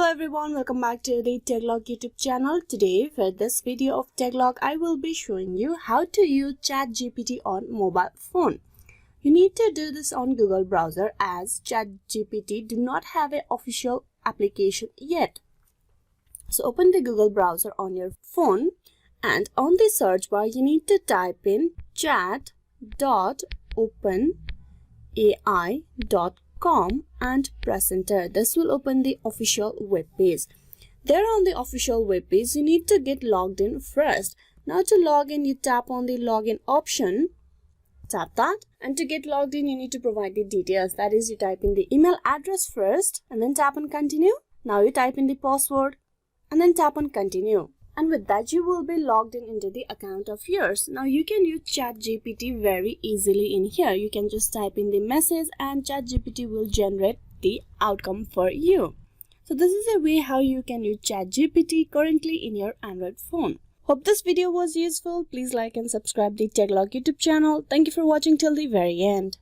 Hello everyone, welcome back to the TechLog YouTube channel. Today for this video of TechLog, I will be showing you how to use ChatGPT on mobile phone. You need to do this on Google browser as ChatGPT do not have an official application yet. So open the Google browser on your phone and on the search bar you need to type in chat.openai.com and press enter. This will open the official web page. There on the official web page you need to get logged in first. Now to log in you tap on the login option, tap that, and to get logged in you need to provide the details. That is, you type in the email address first and then tap on continue. Now you type in the password and then tap on continue. And with that you will be logged in into the account of yours. Now you can use ChatGPT very easily in here. You can just type in the message and ChatGPT will generate the outcome for you. So this is a way how you can use ChatGPT currently in your Android phone. Hope this video was useful. Please like and subscribe the TechLog YouTube channel. Thank you for watching till the very end.